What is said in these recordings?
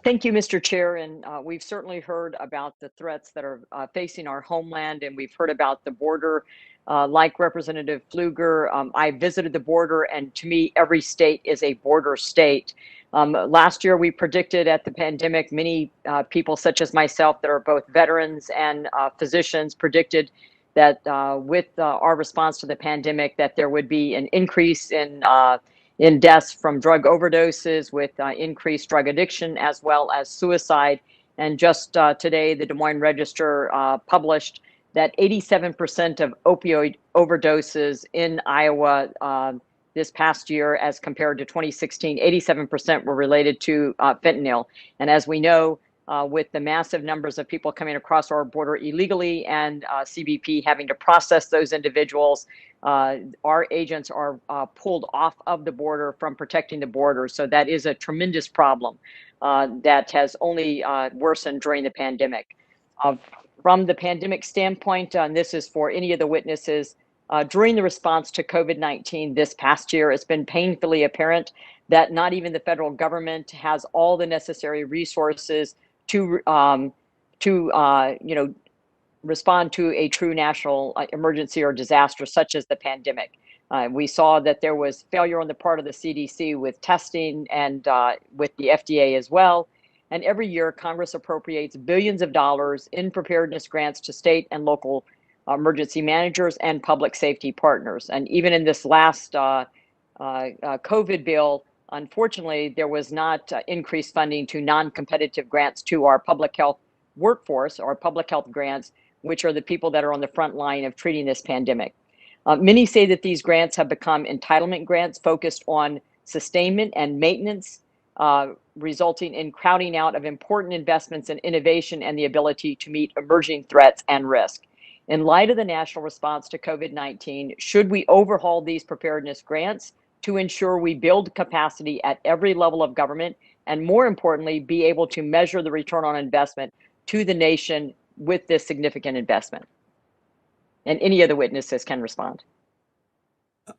Thank you, Mr. Chair. And we've certainly heard about the threats that are facing our homeland, and we've heard about the border. Like Representative Pfluger, I visited the border, and to me, every state is a border state. Last year, we predicted at the pandemic, many people, such as myself, that are both veterans and physicians, predicted that with our response to the pandemic, that there would be an increase in deaths from drug overdoses, with increased drug addiction as well as suicide. And just today, the Des Moines Register published that 87% of opioid overdoses in Iowa this past year, as compared to 2016, 87% were related to fentanyl. And as we know, with the massive numbers of people coming across our border illegally and CBP having to process those individuals, our agents are pulled off of the border from protecting the border. So that is a tremendous problem that has only worsened during the pandemic. From the pandemic standpoint, and this is for any of the witnesses, during the response to COVID-19 this past year, it's been painfully apparent that not even the federal government has all the necessary resources to respond to a true national emergency or disaster such as the pandemic. We saw that there was failure on the part of the CDC with testing and with the FDA as well. And every year, Congress appropriates billions of dollars in preparedness grants to state and local emergency managers and public safety partners. And even in this last COVID bill, unfortunately, there was not increased funding to non-competitive grants to our public health workforce, or public health grants, which are the people that are on the front line of treating this pandemic. Many say that these grants have become entitlement grants focused on sustainment and maintenance, resulting in crowding out of important investments in innovation and the ability to meet emerging threats and risk. In light of the national response to COVID-19, should we overhaul these preparedness grants to ensure we build capacity at every level of government, and more importantly, be able to measure the return on investment to the nation with this significant investment? And any of the witnesses can respond.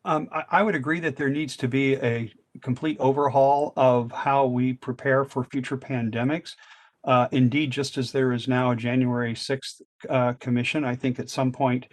I would agree that there needs to be a complete overhaul of how we prepare for future pandemics. Indeed, just as there is now a January 6th commission, I think at some point,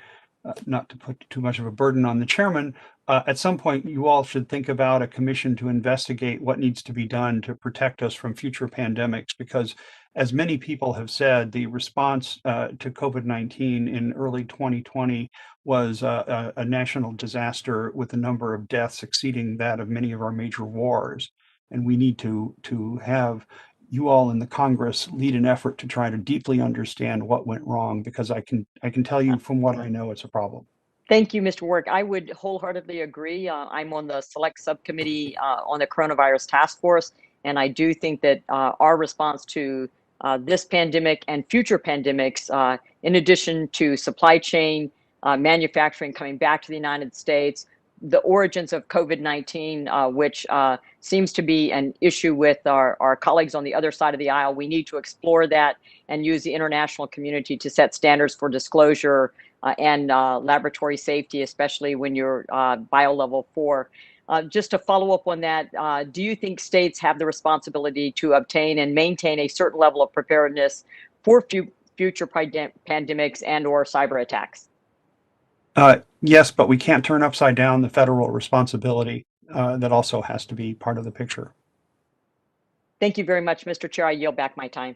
not to put too much of a burden on the chairman, at some point you all should think about a commission to investigate what needs to be done to protect us from future pandemics, because as many people have said, the response to COVID-19 in early 2020 was a national disaster with a number of deaths exceeding that of many of our major wars. And we need to have you all in the Congress lead an effort to try to deeply understand what went wrong, because I can tell you from what I know, it's a problem. Thank you, Mr. Work. I would wholeheartedly agree. I'm on the select subcommittee on the coronavirus task force, and I do think that our response to this pandemic and future pandemics, in addition to supply chain, manufacturing coming back to the United States, the origins of COVID-19, which seems to be an issue with our colleagues on the other side of the aisle. We need to explore that and use the international community to set standards for disclosure and laboratory safety, especially when you're biolevel 4. Just to follow up on that, do you think states have the responsibility to obtain and maintain a certain level of preparedness for future pandemics and or cyber attacks? Yes, but we can't turn upside down the federal responsibility. That also has to be part of the picture. Thank you very much, Mr. Chair. I yield back my time.